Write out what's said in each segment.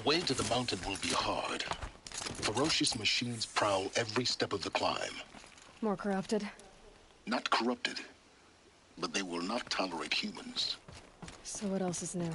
way to the mountain will be hard. Ferocious machines prowl every step of the climb. More corrupted? Not corrupted, but they will not tolerate humans. So what else is new?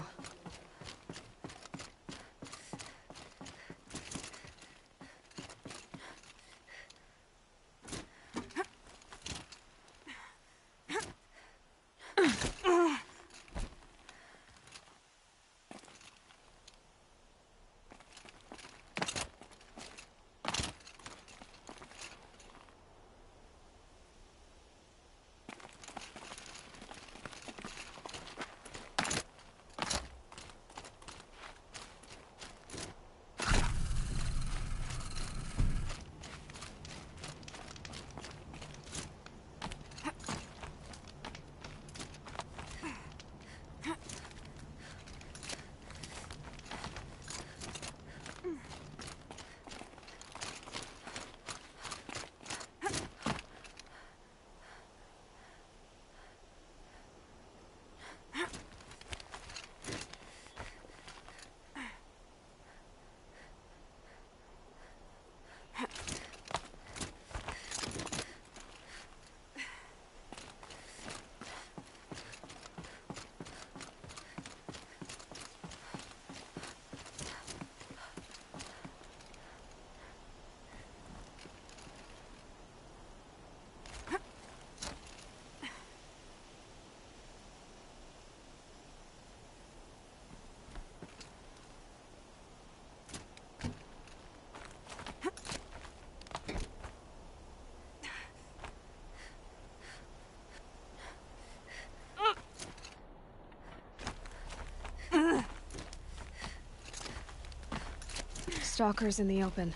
Stalkers in the open.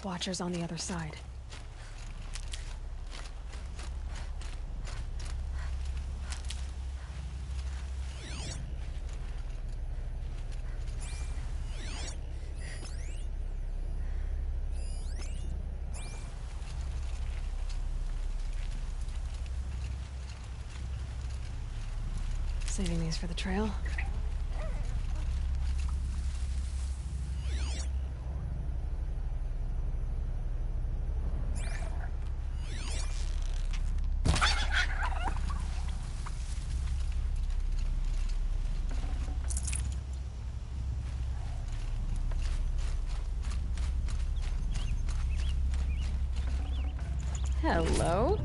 Watchers on the other side. Saving these for the trail. Hello?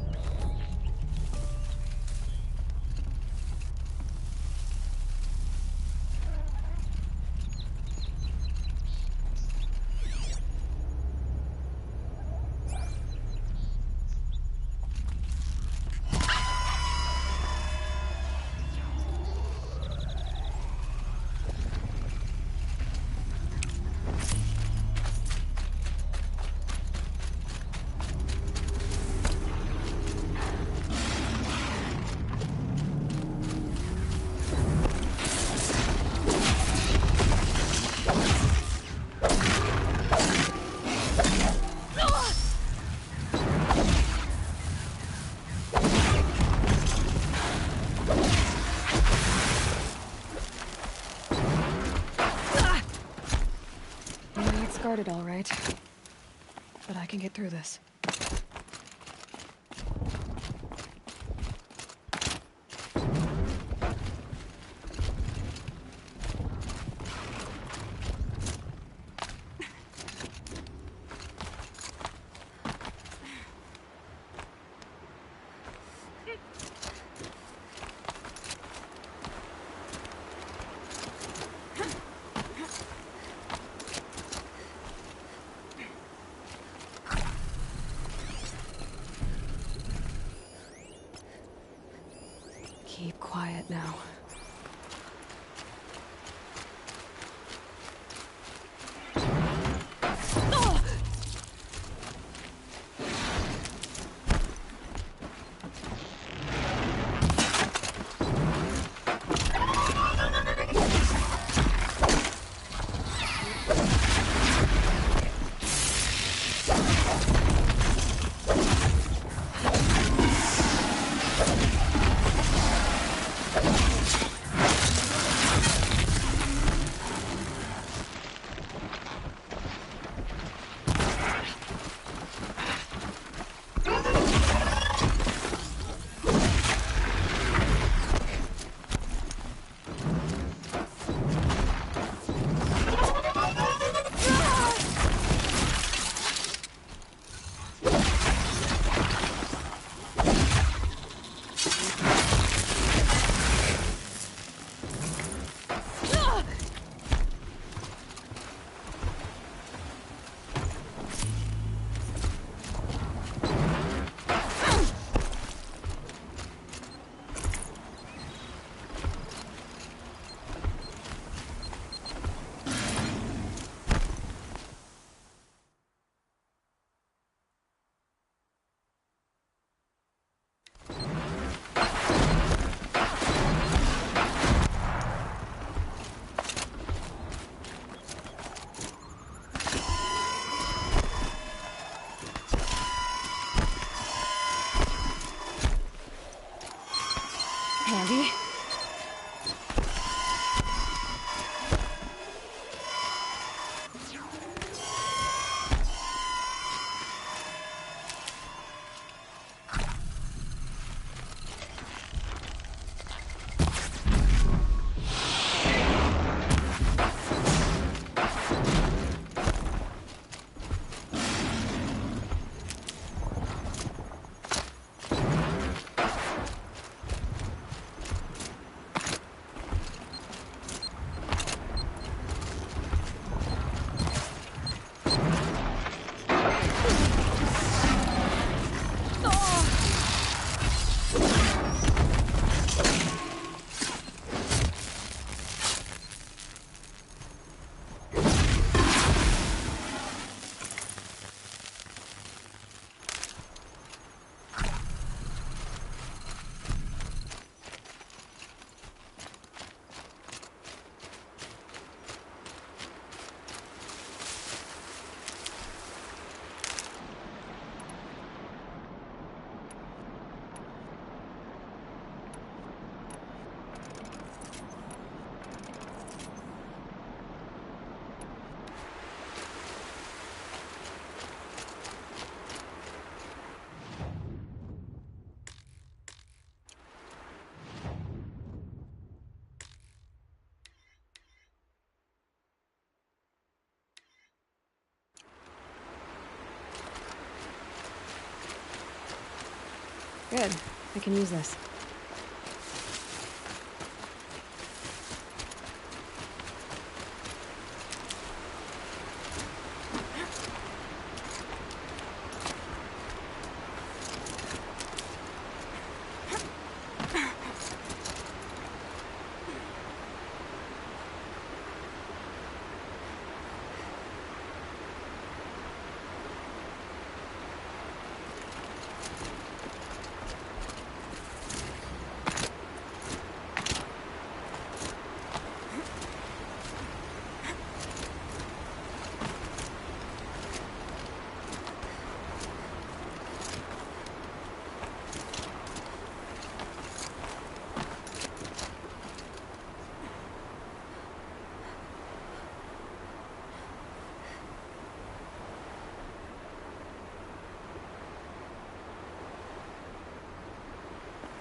Guarded all right, but I can get through this. Keep quiet now. Handy. Good. I can use this.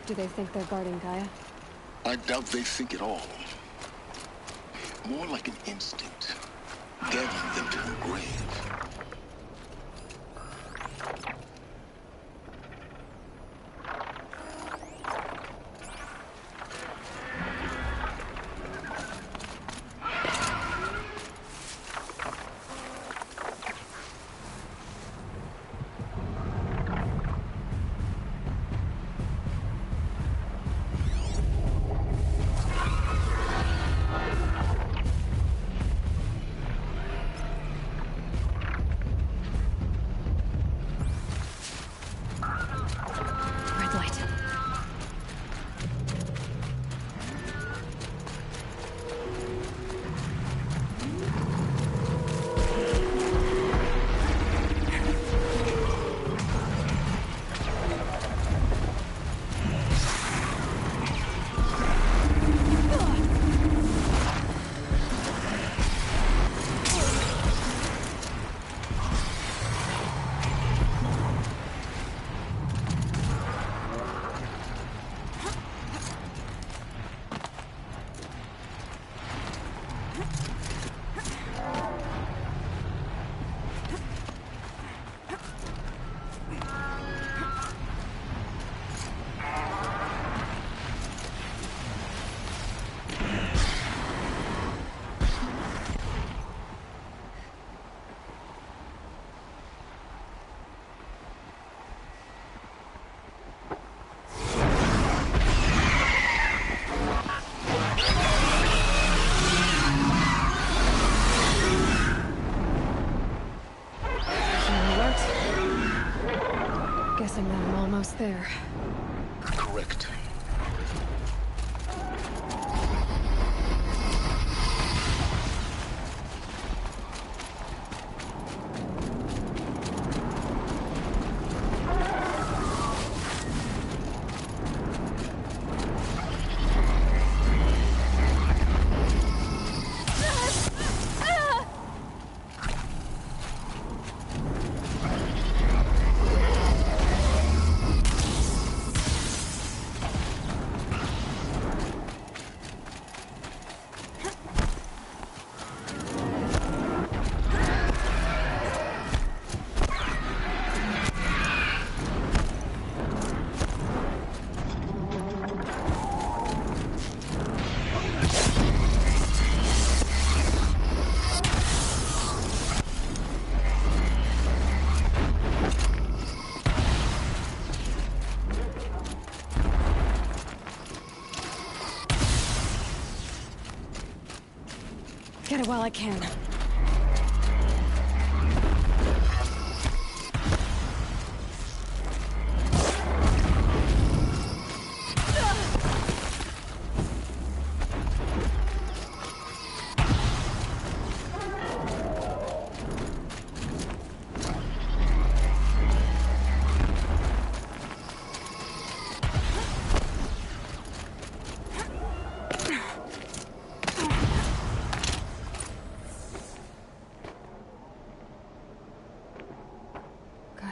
Do they think they're guarding Gaia? I doubt they think at all. More like an instinct, gathering them to her grave. Red light. Guessing that I'm almost there. Correct. while I can.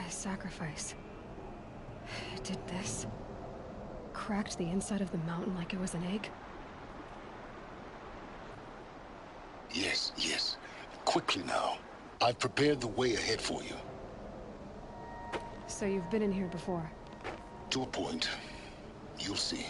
Sacrifice. It did this. Cracked the inside of the mountain like it was an egg. Yes, yes. Quickly now. I've prepared the way ahead for you. So you've been in here before? To a point. You'll see.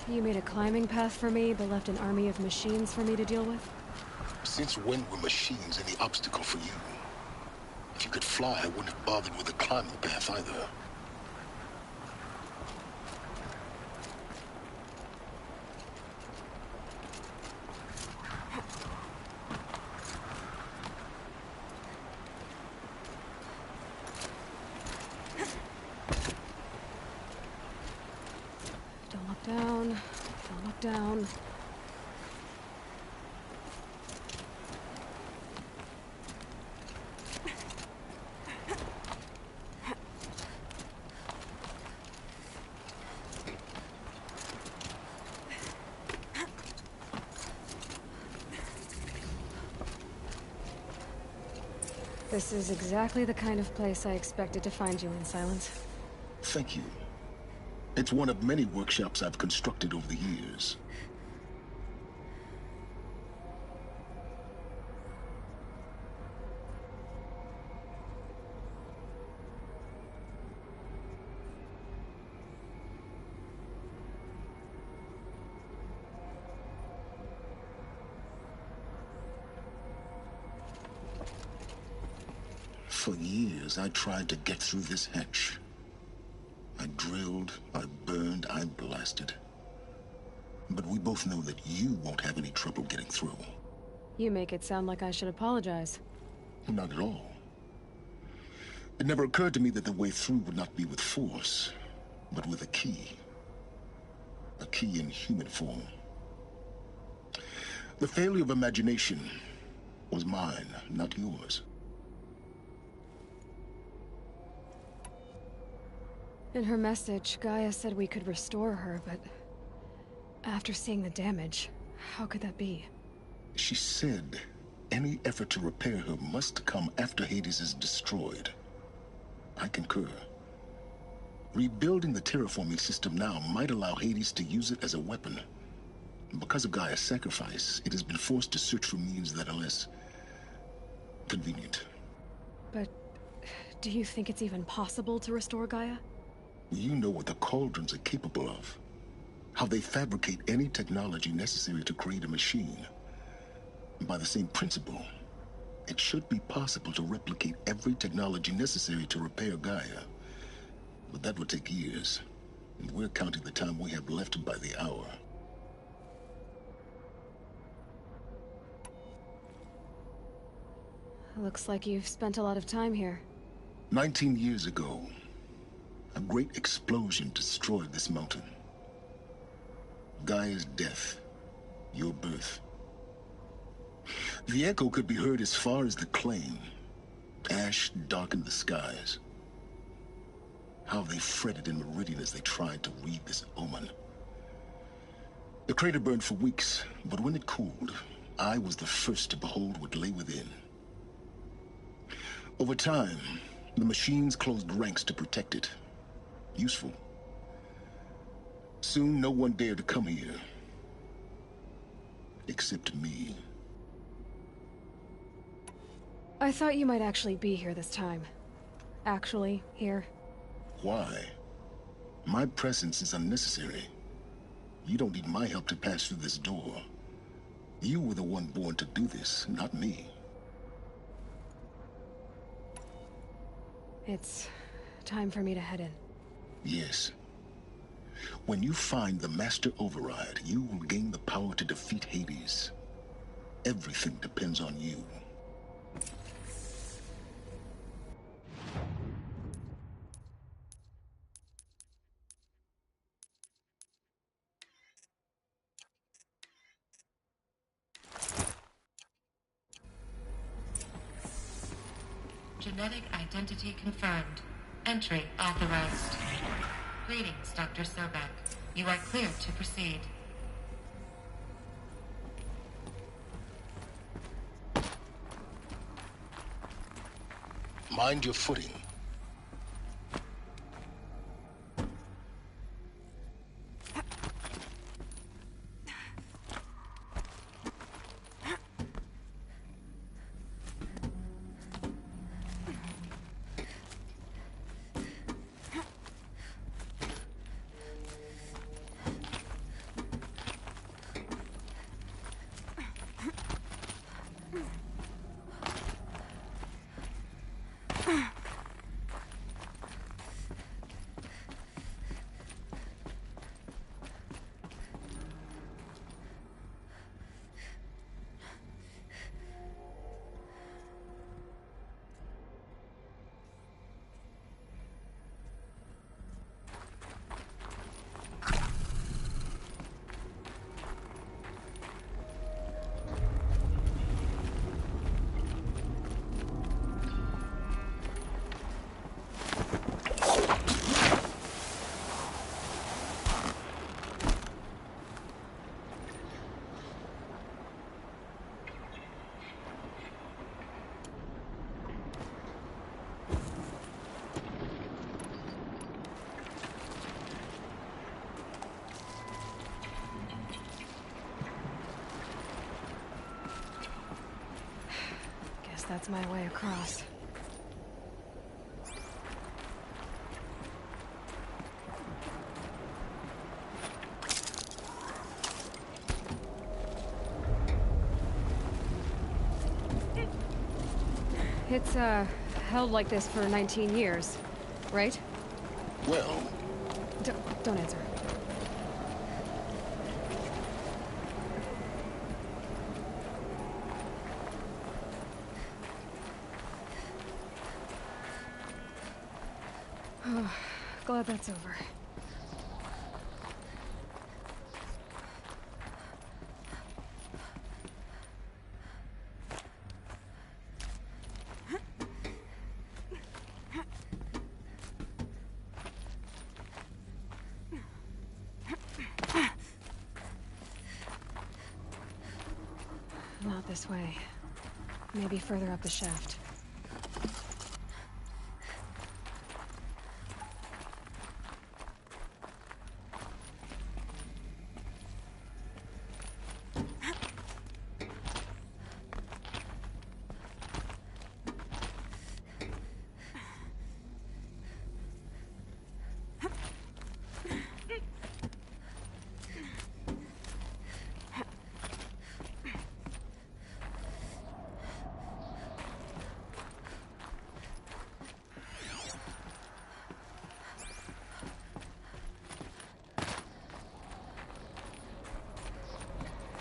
You made a climbing path for me, but left an army of machines for me to deal with? Since when were machines any obstacle for you? If you could fly, I wouldn't have bothered with the climbing path either. Don't look down. Don't look down. This is exactly the kind of place I expected to find you in, Silence. Thank you. It's one of many workshops I've constructed over the years. For years, I tried to get through this hatch. I drilled, I burned, I blasted. But we both know that you won't have any trouble getting through. You make it sound like I should apologize. Not at all. It never occurred to me that the way through would not be with force, but with a key. A key in human form. The failure of imagination was mine, not yours. In her message, Gaia said we could restore her, but after seeing the damage, how could that be? She said any effort to repair her must come after Hades is destroyed. I concur. Rebuilding the terraforming system now might allow Hades to use it as a weapon. Because of Gaia's sacrifice, it has been forced to search for means that are less convenient. But do you think it's even possible to restore Gaia? You know what the Cauldrons are capable of. How they fabricate any technology necessary to create a machine. By the same principle, it should be possible to replicate every technology necessary to repair Gaia. But that would take years, and we're counting the time we have left by the hour. Looks like you've spent a lot of time here. 19 years ago, a great explosion destroyed this mountain. Gaia's death, your birth. The echo could be heard as far as the claim. Ash darkened the skies. How they fretted in Meridian as they tried to read this omen. The crater burned for weeks, but when it cooled, I was the first to behold what lay within. Over time, the machines closed ranks to protect it. Useful. Soon, no one dared to come here. Except me. I thought you might actually be here this time. Actually, here. Why? My presence is unnecessary. You don't need my help to pass through this door. You were the one born to do this, not me. It's time for me to head in. Yes. When you find the Master Override, you will gain the power to defeat Hades. Everything depends on you. Genetic identity confirmed. Entry authorized. Greetings, Dr. Sobek. You are cleared to proceed. Mind your footing. That's my way across. It's, held like this for 19 years, right? Well... Don't answer. Glad that's over. Not this way. Maybe further up the shaft.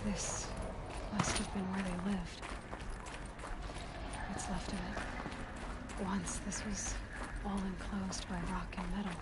This must have been where they lived. What's left of it. Once, this was all enclosed by rock and metal.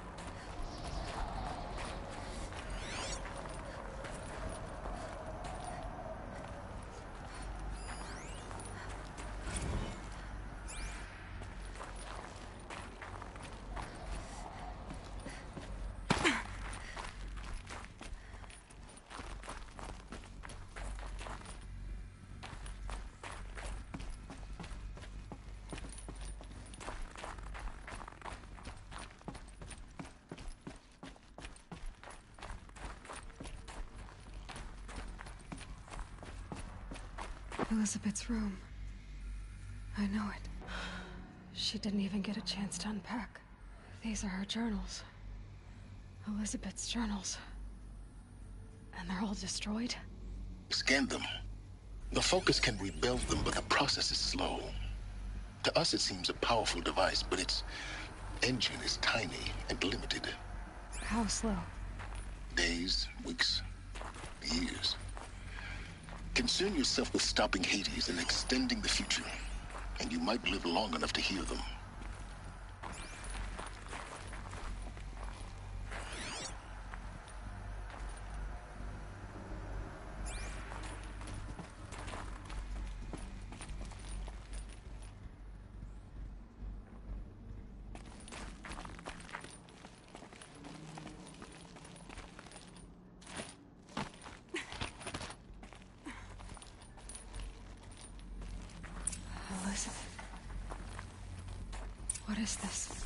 Elizabeth's room. I know it. She didn't even get a chance to unpack. These are her journals. Elizabeth's journals. And they're all destroyed? Scan them. The Focus can rebuild them, but the process is slow. To us, it seems a powerful device, but its engine is tiny and limited. How slow? Days, weeks, years. Concern yourself with stopping Hades and extending the future, and you might live long enough to hear them. Elizabeth. What is this?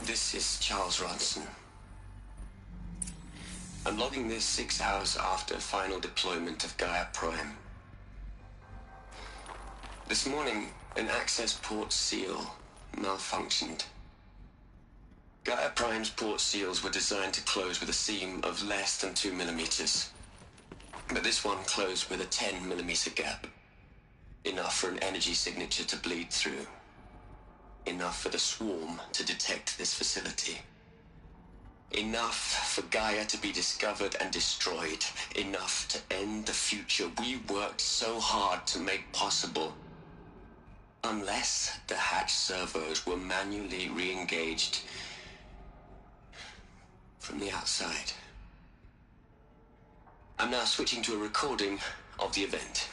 This is Charles Ronson. I'm logging this 6 hours after final deployment of Gaia Prime. This morning, an access port seal malfunctioned. Gaia Prime's port seals were designed to close with a seam of less than 2 millimeters. But this one closed with a 10 millimeter gap. Enough for an energy signature to bleed through. Enough for the swarm to detect this facility. Enough for Gaia to be discovered and destroyed. Enough to end the future we worked so hard to make possible. Unless the hatch servos were manually re-engaged from the outside. I'm now switching to a recording of the event.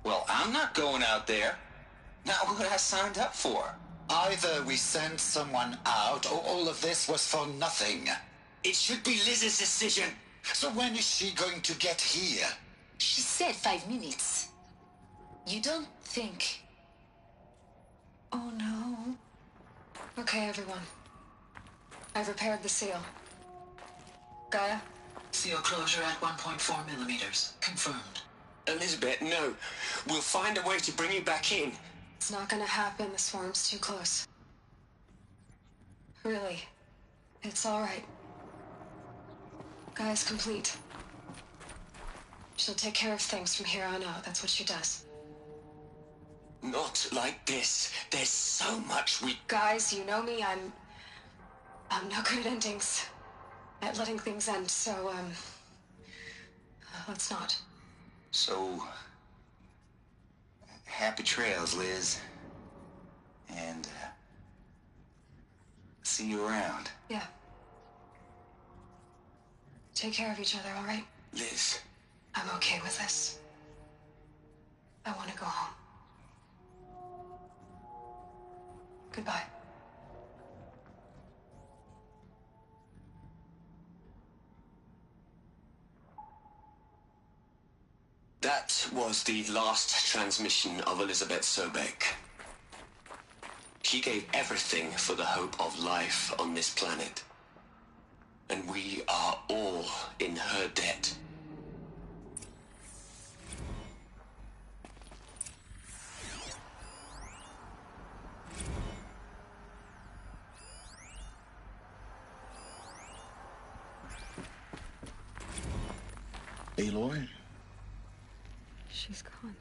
Well, I'm not going out there. Not what I signed up for. Either we sent someone out, or all of this was for nothing. It should be Liz's decision. So when is she going to get here? She said 5 minutes. You don't think... Oh no. Okay, everyone. I've repaired the seal. Gaia? Seal closure at 1.4 millimeters. Confirmed. Elizabeth, no. We'll find a way to bring you back in. It's not gonna happen. The swarm's too close. Really. It's alright. Gaia's complete. She'll take care of things from here on out. That's what she does. Not like this. There's so much we... Guys, you know me. I'm no good at endings. At letting things end, so, let's not. So... happy trails, Liz. And, see you around. Yeah. Take care of each other, all right? Liz. I'm okay with this. I want to go home. Goodbye. That was the last transmission of Elizabeth Sobek. She gave everything for the hope of life on this planet. And we are all in her debt. Aloy? She's gone.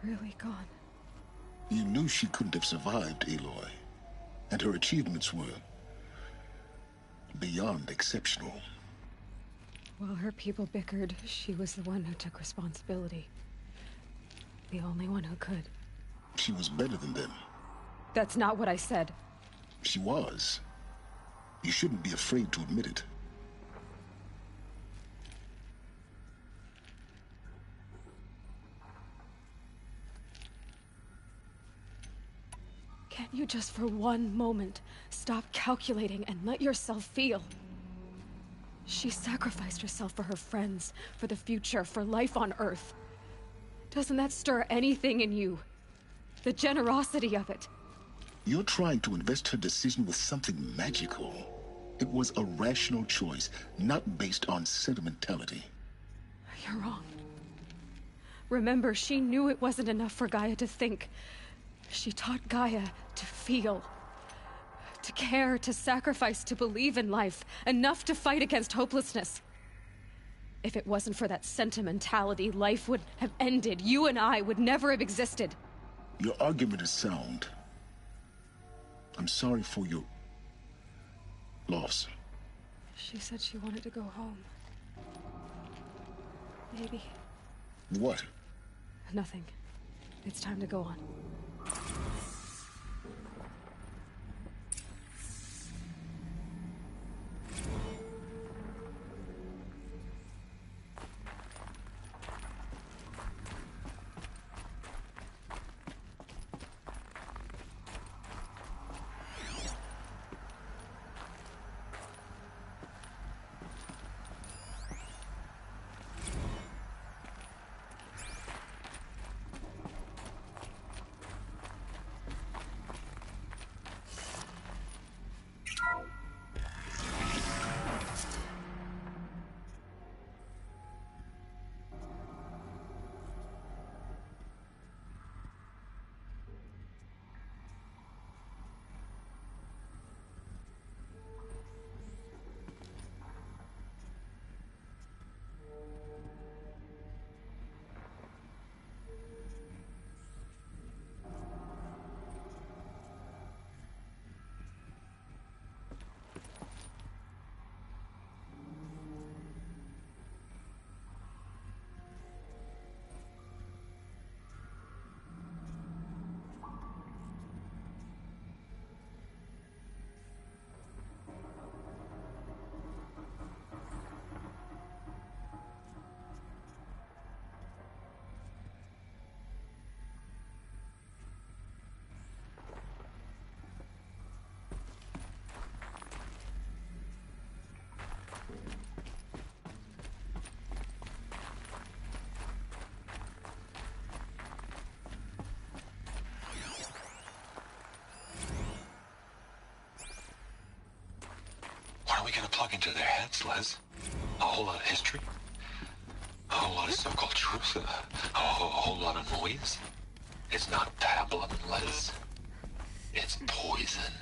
Really gone. You knew she couldn't have survived, Aloy. And her achievements were... beyond exceptional. While her people bickered, she was the one who took responsibility. The only one who could. She was better than them. That's not what I said. She was. You shouldn't be afraid to admit it. Can't you just for one moment stop calculating and let yourself feel? She sacrificed herself for her friends, for the future, for life on Earth. Doesn't that stir anything in you? The generosity of it. You're trying to invest her decision with something magical. It was a rational choice, not based on sentimentality. You're wrong. Remember, she knew it wasn't enough for Gaia to think. She taught Gaia to feel. To care, to sacrifice, to believe in life. Enough to fight against hopelessness. If it wasn't for that sentimentality, life would have ended. You and I would never have existed. Your argument is sound. I'm sorry for your loss. She said she wanted to go home. Maybe. What? Nothing. It's time to go on. What are we gonna plug into their heads, Les? A whole lot of history? A whole lot of so-called truth? A whole lot of noise? It's not pablum, Les. It's poison.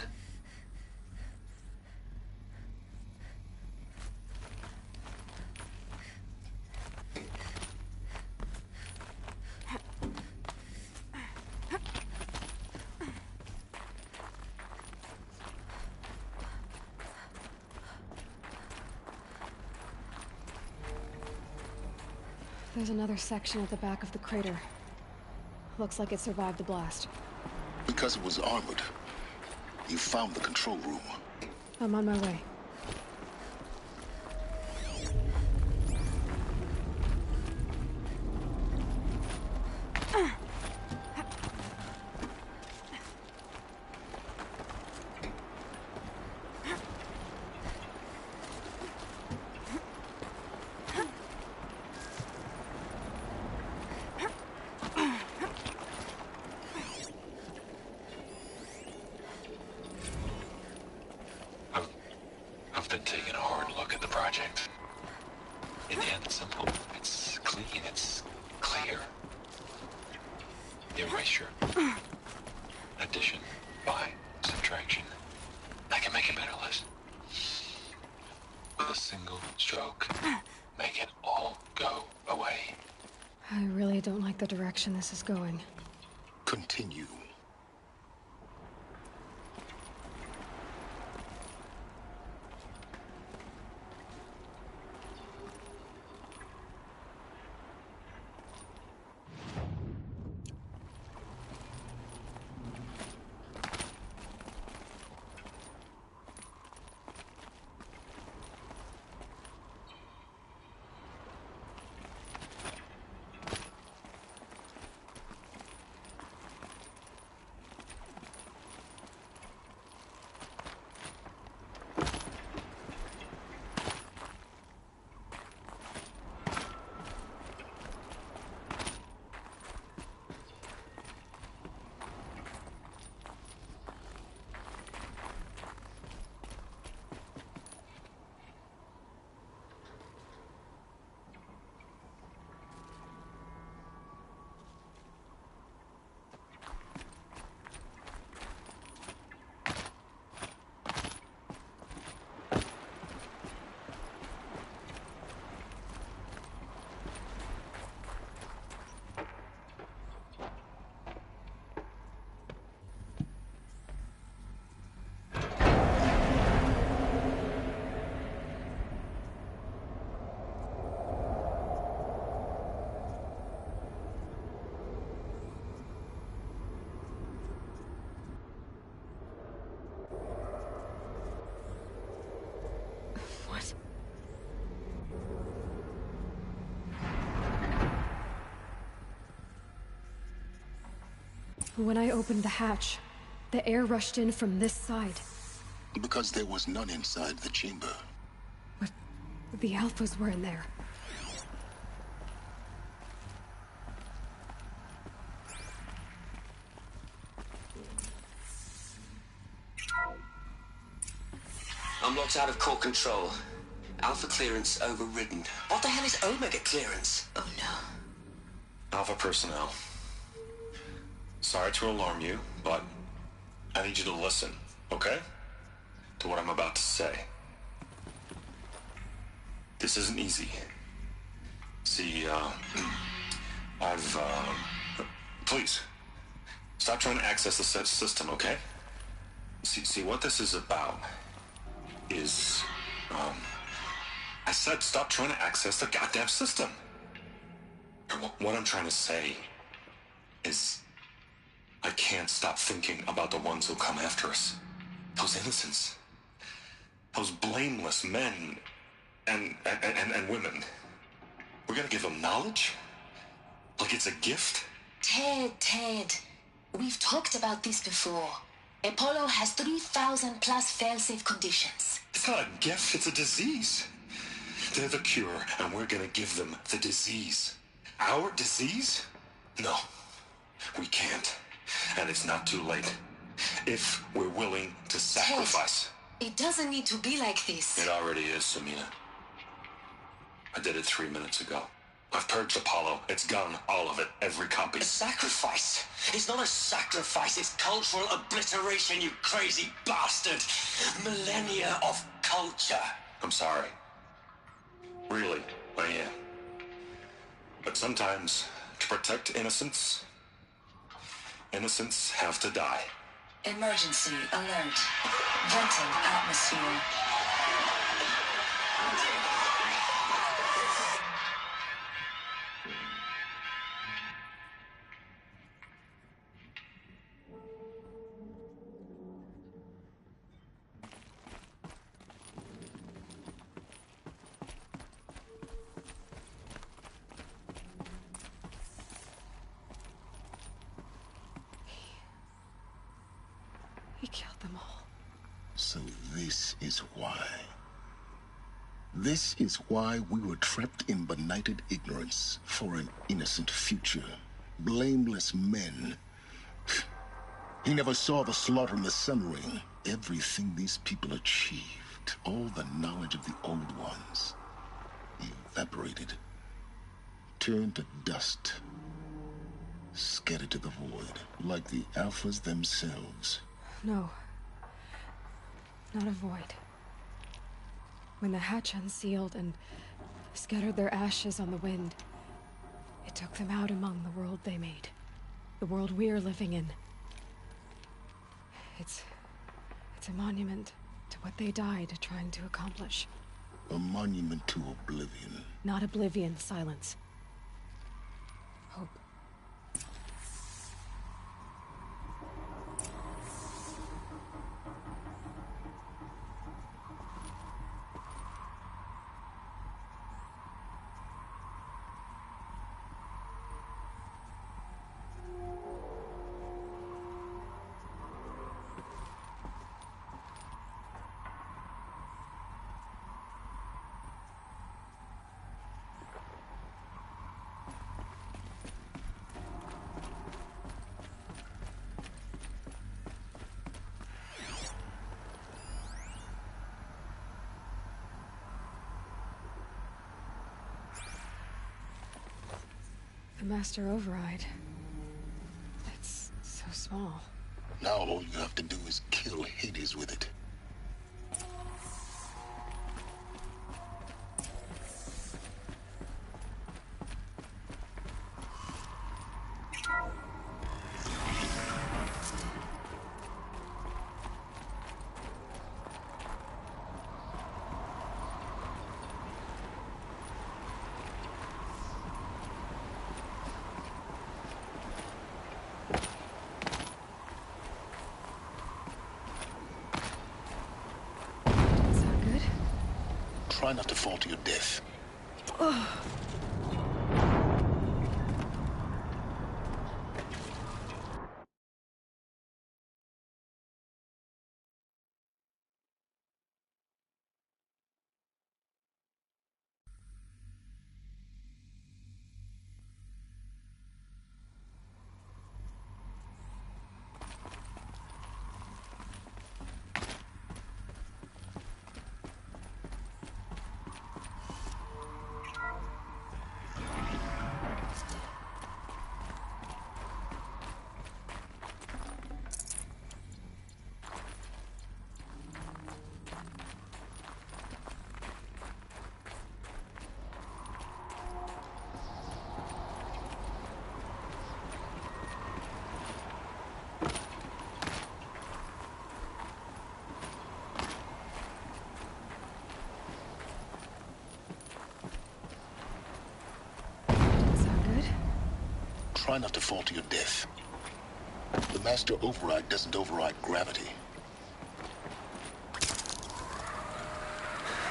There's another section at the back of the crater. Looks like it survived the blast. Because it was armored. You found the control room. I'm on my way. I've been taking a hard look at the project. In the end, it's simple. It's clean. It's clear. Erasure. Addition. By. Subtraction. I can make it better, Liz. With a single stroke. Make it all go away. I really don't like the direction this is going. Continue. When I opened the hatch, the air rushed in from this side. Because there was none inside the chamber. But the Alphas were in there. I'm locked out of core control. Alpha clearance overridden. What the hell is Omega clearance? Oh no. Alpha personnel. Sorry to alarm you, but I need you to listen, okay? To what I'm about to say. This isn't easy. See, please, stop trying to access the system, okay? See, what this is about is, I said stop trying to access the goddamn system. What I'm trying to say is I can't stop thinking about the ones who come after us. Those innocents. Those blameless men and women. We're gonna give them knowledge? Like it's a gift? Ted. We've talked about this before. Apollo has 3,000 plus fail-safe conditions. It's not a gift, it's a disease. They're the cure, and we're gonna give them the disease. Our disease? No, we can't. And it's not too late. If we're willing to sacrifice. Ted, it doesn't need to be like this. It already is, Samina. I did it 3 minutes ago. I've purged Apollo. It's gone, all of it, every copy. A sacrifice? It's not a sacrifice, it's cultural obliteration, you crazy bastard! Millennia of culture! I'm sorry. Really, I am. But sometimes, to protect innocence, innocents have to die. Emergency alert. Venting atmosphere. He killed them all. So this is why. This is why we were trapped in benighted ignorance for an innocent future. Blameless men. He never saw the slaughter in the Sun Ring. Everything these people achieved, all the knowledge of the old ones, evaporated, turned to dust, scattered to the void, like the Alphas themselves. No. Not a void. When the hatch unsealed and scattered their ashes on the wind, it took them out among the world they made. The world we're living in. It's a monument to what they died trying to accomplish. A monument to oblivion. Not oblivion, silence. Hope. The Master Override. It's so small. Now all you have to do is kill Hades with it. Try not to fall to your death. Try not to fall to your death. The Master Override doesn't override gravity.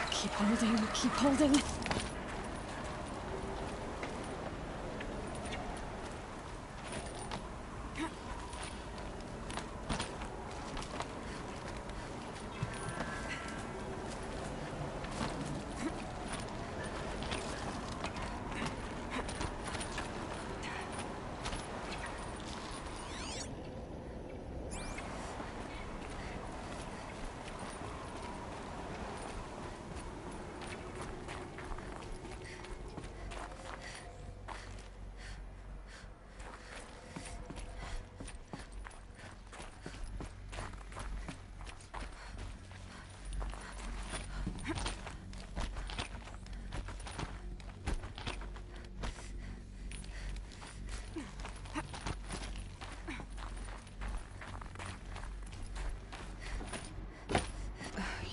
Keep holding, keep holding.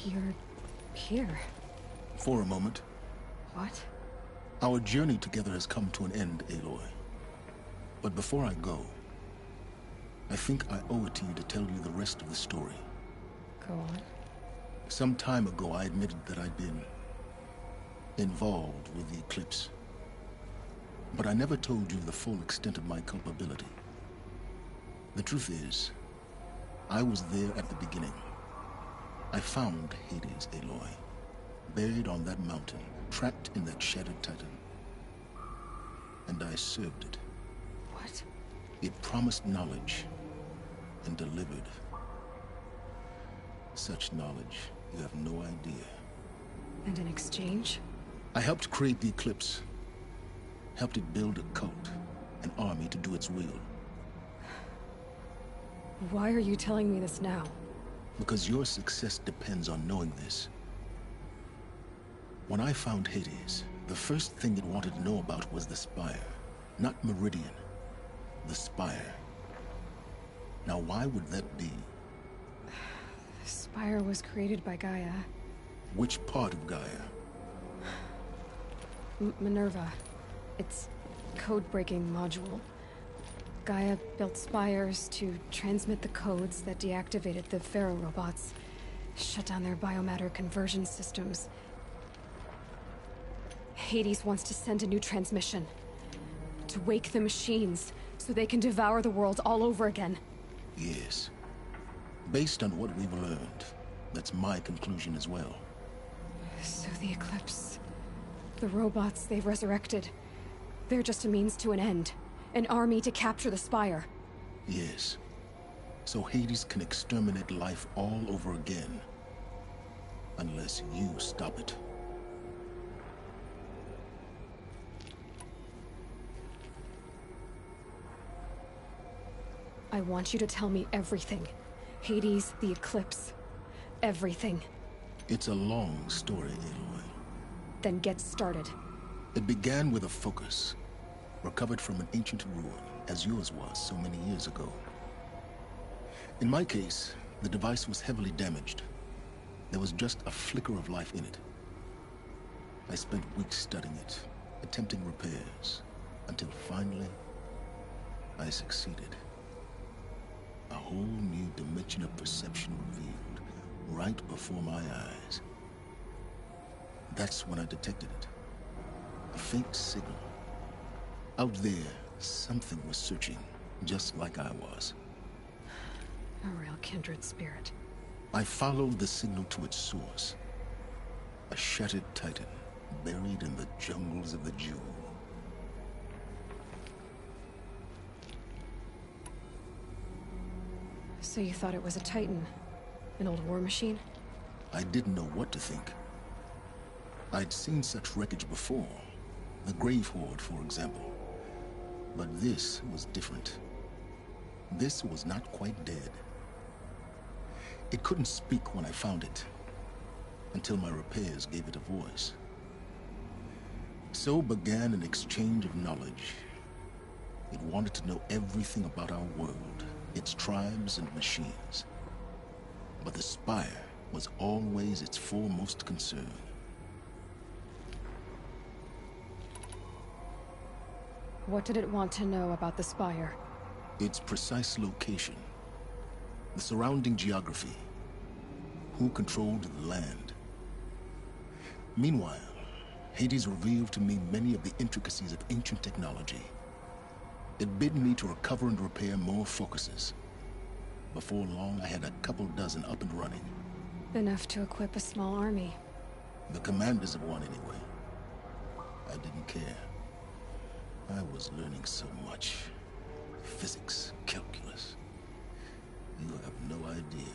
You're here. For a moment. What? Our journey together has come to an end, Aloy. But before I go, I think I owe it to you to tell you the rest of the story. Go on. Some time ago, I admitted that I'd been involved with the Eclipse. But I never told you the full extent of my culpability. The truth is, I was there at the beginning. I found Hades, Aloy, buried on that mountain, trapped in that shattered titan. And I served it. What? It promised knowledge and delivered. Such knowledge, you have no idea. And in exchange? I helped create the Eclipse. Helped it build a cult, an army to do its will. Why are you telling me this now? Because your success depends on knowing this. When I found Hades, the first thing it wanted to know about was the Spire. Not Meridian. The Spire. Now why would that be? The Spire was created by Gaia. Which part of Gaia? Minerva. It's code-breaking module. Gaia built spires to transmit the codes that deactivated the Pharaoh robots, shut down their biomatter conversion systems. Hades wants to send a new transmission. To wake the machines, so they can devour the world all over again. Yes. Based on what we've learned, that's my conclusion as well. So the Eclipse... the robots they've resurrected... they're just a means to an end. An army to capture the Spire. Yes. So Hades can exterminate life all over again. Unless you stop it. I want you to tell me everything. Hades, the Eclipse. Everything. It's a long story, Aloy. Then get started. It began with a focus. Recovered from an ancient ruin, as yours was so many years ago. In my case, the device was heavily damaged. There was just a flicker of life in it. I spent weeks studying it, attempting repairs, until finally, I succeeded. A whole new dimension of perception revealed, right before my eyes. That's when I detected it. A faint signal. Out there, something was searching, just like I was. A real kindred spirit. I followed the signal to its source. A shattered titan, buried in the jungles of the Jewel. So you thought it was a titan? An old war machine? I didn't know what to think. I'd seen such wreckage before. The Grave Horde, for example. But this was different. This was not quite dead. It couldn't speak when I found it, until my repairs gave it a voice. So began an exchange of knowledge. It wanted to know everything about our world, its tribes and machines. But the Spire was always its foremost concern. What did it want to know about the Spire? Its precise location, the surrounding geography, who controlled the land. Meanwhile, Hades revealed to me many of the intricacies of ancient technology. It bid me to recover and repair more focuses. Before long, I had a couple dozen up and running. Enough to equip a small army. The commanders of one, anyway. I didn't care. I was learning so much. Physics, calculus. You have no idea.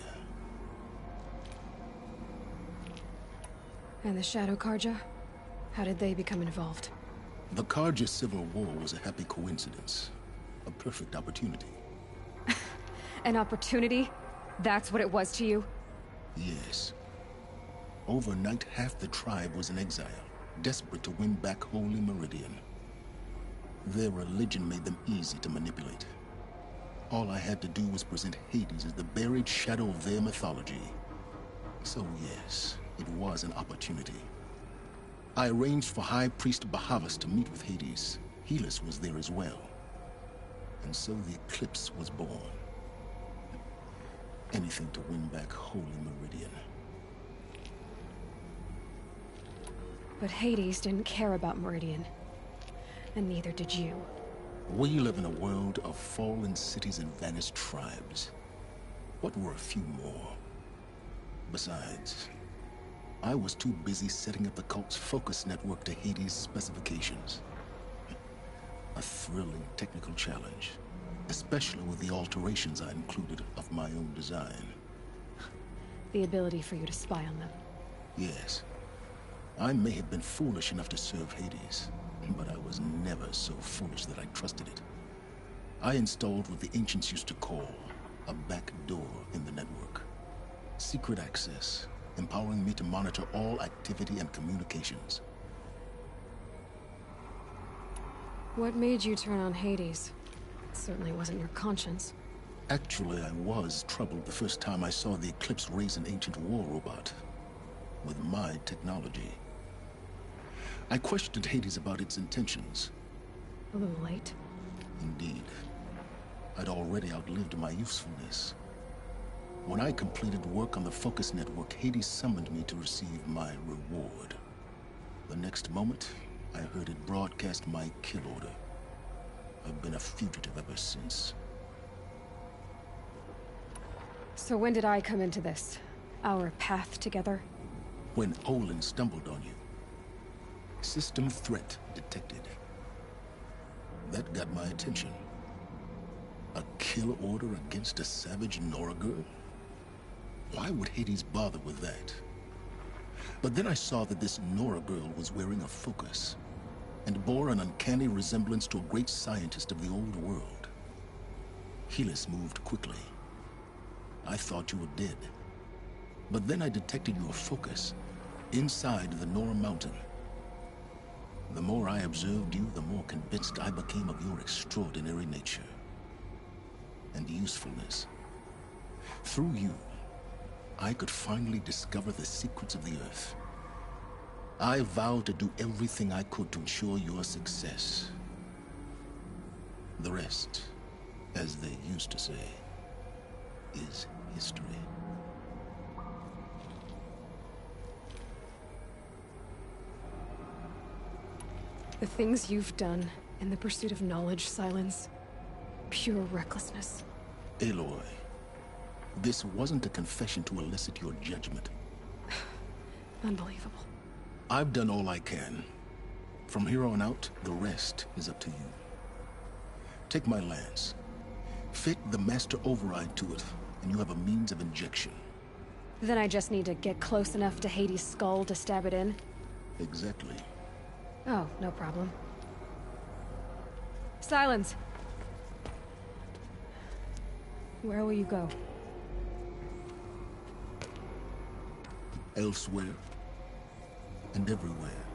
And the Shadow Carja? How did they become involved? The Carja Civil War was a happy coincidence. A perfect opportunity. An opportunity? That's what it was to you? Yes. Overnight, half the tribe was in exile, desperate to win back Holy Meridian. Their religion made them easy to manipulate. All I had to do was present Hades as the buried shadow of their mythology. So yes, it was an opportunity. I arranged for High Priest Bahavas to meet with Hades. Helis was there as well. And so the Eclipse was born. Anything to win back Holy Meridian. But Hades didn't care about Meridian. And neither did you. We live in a world of fallen cities and vanished tribes. What were a few more? Besides, I was too busy setting up the cult's focus network to Hades' specifications. A thrilling technical challenge, especially with the alterations I included of my own design. The ability for you to spy on them. Yes. I may have been foolish enough to serve Hades, but I was never so foolish that I trusted it. I installed what the ancients used to call a back door in the network. Secret access, empowering me to monitor all activity and communications. What made you turn on Hades? It certainly wasn't your conscience. Actually, I was troubled the first time I saw the Eclipse raise an ancient war robot. With my technology. I questioned Hades about its intentions. A little late. Indeed. I'd already outlived my usefulness. When I completed work on the Focus Network, Hades summoned me to receive my reward. The next moment, I heard it broadcast my kill order. I've been a fugitive ever since. So when did I come into this? Our path together? When Olin stumbled on you. System threat detected. That got my attention. A kill order against a savage Nora girl? Why would Hades bother with that? But then I saw that this Nora girl was wearing a focus, and bore an uncanny resemblance to a great scientist of the old world. Helis moved quickly. I thought you were dead. But then I detected your focus inside the Nora mountain. The more I observed you, the more convinced I became of your extraordinary nature and usefulness. Through you, I could finally discover the secrets of the Earth. I vowed to do everything I could to ensure your success. The rest, as they used to say, is history. The things you've done in the pursuit of knowledge, Silence, pure recklessness. Aloy, this wasn't a confession to elicit your judgment. Unbelievable. I've done all I can. From here on out, the rest is up to you. Take my lance. Fit the Master Override to it, and you have a means of injection. Then I just need to get close enough to Hades' skull to stab it in? Exactly. Oh, no problem. Silence! Where will you go? Elsewhere. And everywhere.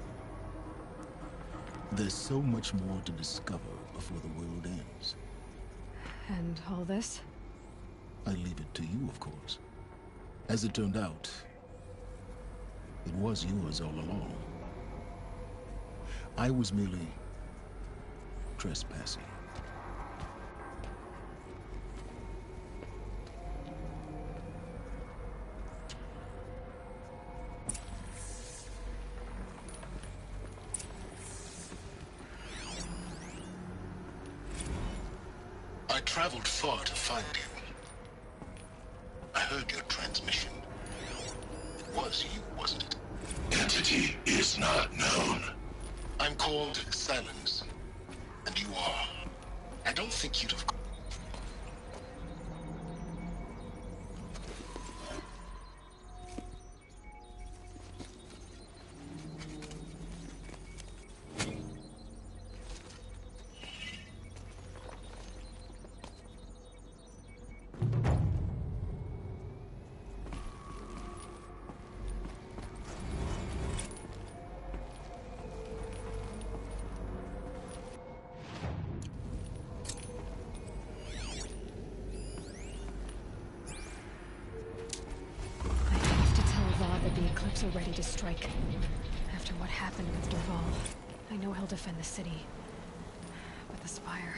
There's so much more to discover before the world ends. And all this? I leave it to you, of course. As it turned out, it was yours all along. I was merely trespassing. I traveled far to find you. I heard your transmission. It was you, wasn't it? Entity is not known. I'm called Silence, and you are. I don't think you'd have... Are ready to strike. After what happened with Dervahl, I know he'll defend the city. But the Spire...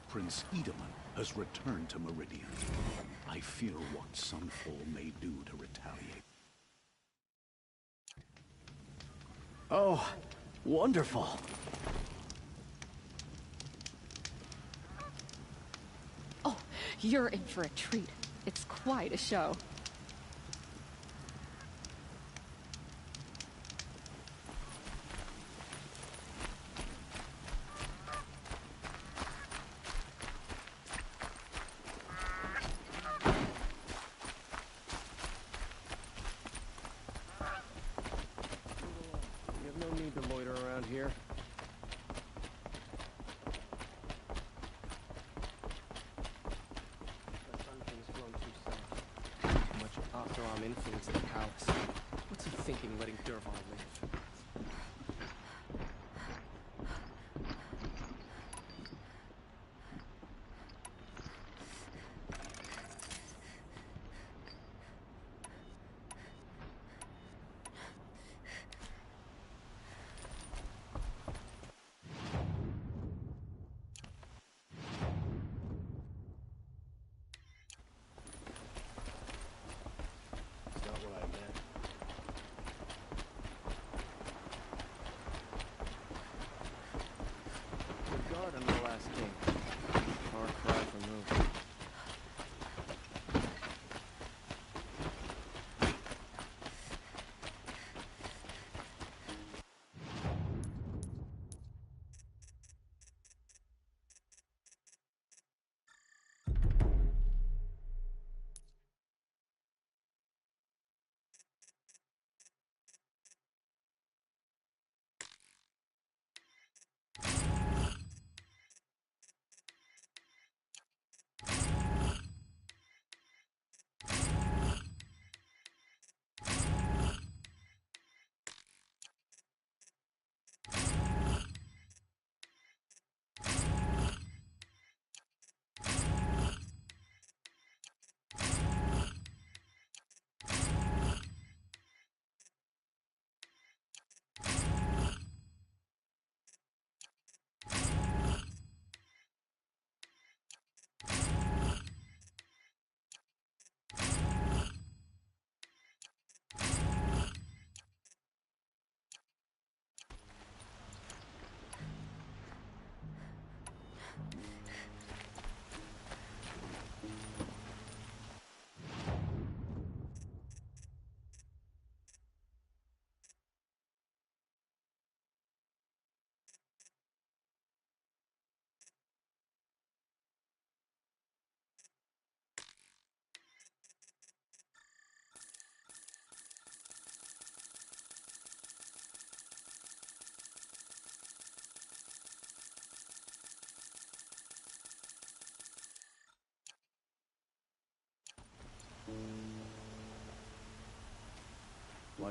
Prince Edaman has returned to Meridian. I fear what Sunfall may do to retaliate. Oh, wonderful. Oh, you're in for a treat. It's quite a show. Influence in the palace. What's he thinking letting Dervahl live?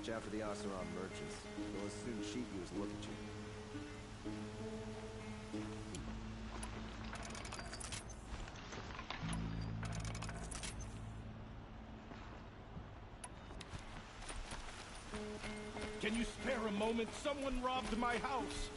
watch after the Oseram merchants. They'll as soon cheat you as look at you. Can you spare a moment? Someone robbed my house.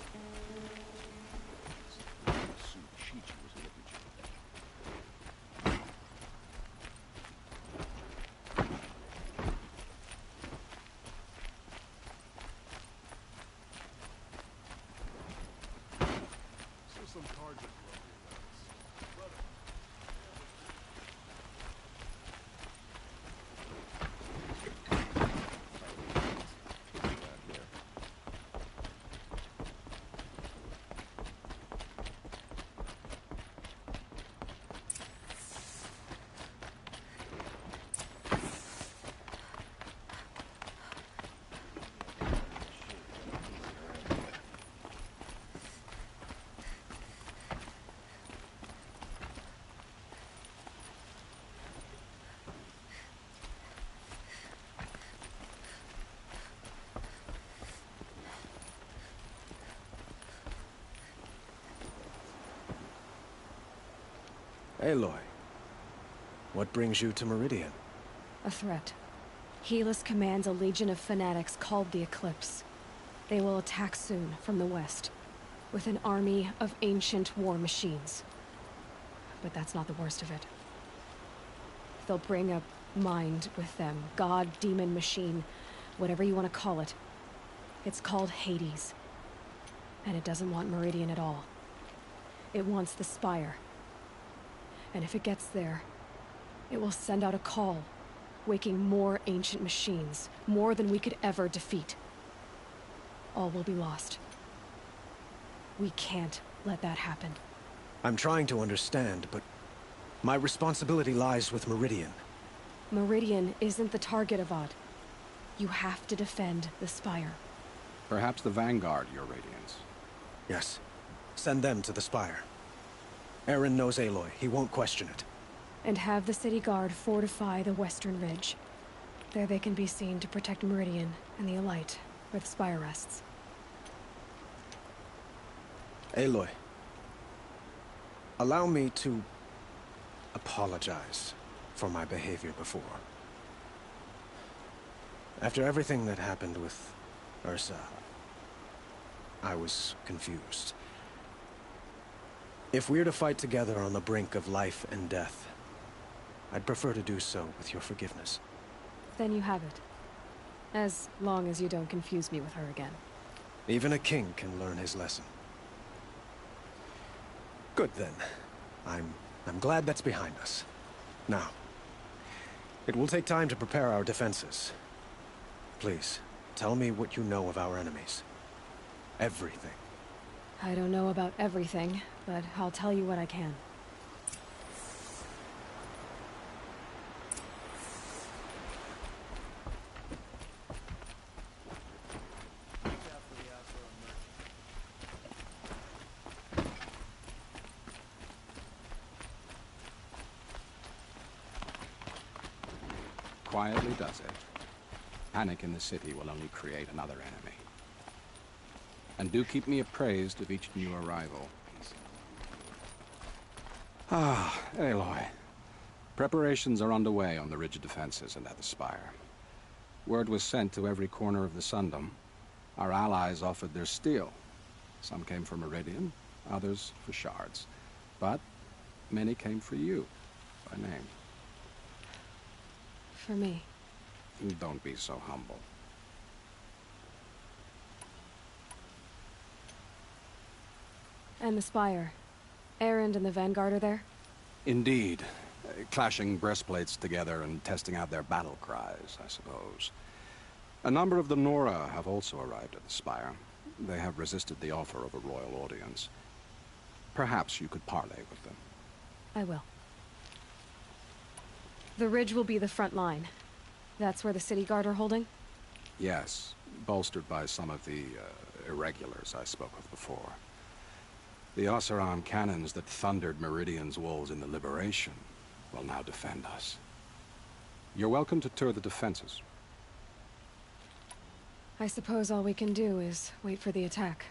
Some cards are Aloy, what brings you to Meridian? A threat. Helis commands a legion of fanatics called the Eclipse. They will attack soon from the west, with an army of ancient war machines. But that's not the worst of it. They'll bring a mind with them, god, demon, machine, whatever you want to call it. It's called Hades. And it doesn't want Meridian at all. It wants the Spire. And if it gets there, it will send out a call, waking more ancient machines, more than we could ever defeat. All will be lost. We can't let that happen. I'm trying to understand, but my responsibility lies with Meridian. Meridian isn't the target, Avad. You have to defend the Spire. Perhaps the Vanguard, Your Radiance. Yes. Send them to the Spire. Eren knows Aloy. He won't question it. And have the city guard fortify the western ridge. There they can be seen to protect Meridian and the Elite, where the Spire rests. Aloy, allow me to apologize for my behavior before. After everything that happened with Ursa, I was confused. If we're to fight together on the brink of life and death, I'd prefer to do so with your forgiveness. Then you have it. As long as you don't confuse me with her again. Even a king can learn his lesson. Good then. I'm glad that's behind us. Now, it will take time to prepare our defenses. Please, tell me what you know of our enemies. Everything. I don't know about everything, but I'll tell you what I can. Quietly does it. Panic in the city will only create another enemy. And do keep me appraised of each new arrival. Ah, Aloy. Preparations are underway on the ridge defenses and at the Spire. Word was sent to every corner of the Sundom. Our allies offered their steel. Some came for Meridian, others for shards. But many came for you, by name. For me. Don't be so humble. And the Spire. Erend and the Vanguard are there? Indeed. Clashing breastplates together and testing out their battle cries, I suppose. A number of the Nora have also arrived at the Spire. They have resisted the offer of a royal audience. Perhaps you could parley with them. I will. The ridge will be the front line. That's where the city guard are holding? Yes, bolstered by some of the irregulars I spoke of before. The Oseram cannons that thundered Meridian's walls in the Liberation will now defend us. You're welcome to tour the defenses. I suppose all we can do is wait for the attack.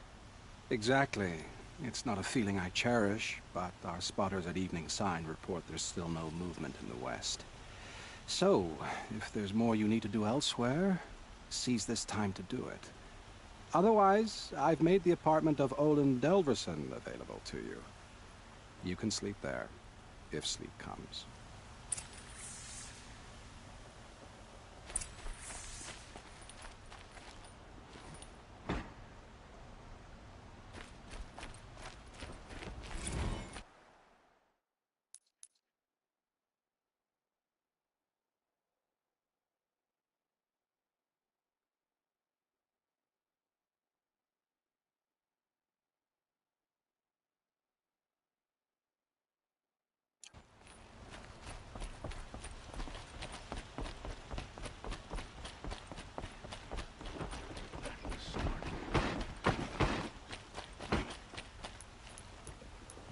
Exactly. It's not a feeling I cherish, but our spotters at Evening Sign report there's still no movement in the west. So, if there's more you need to do elsewhere, seize this time to do it. Otherwise, I've made the apartment of Olin Delverson available to you. You can sleep there, if sleep comes.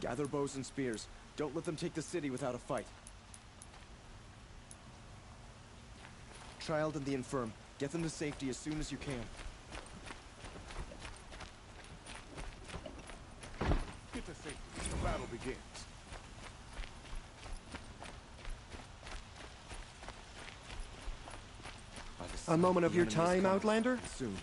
Gather bows and spears. Don't let them take the city without a fight. Child and the infirm. Get them to safety as soon as you can. Get to safety. The battle begins. A moment of your time, Outlander? Soon.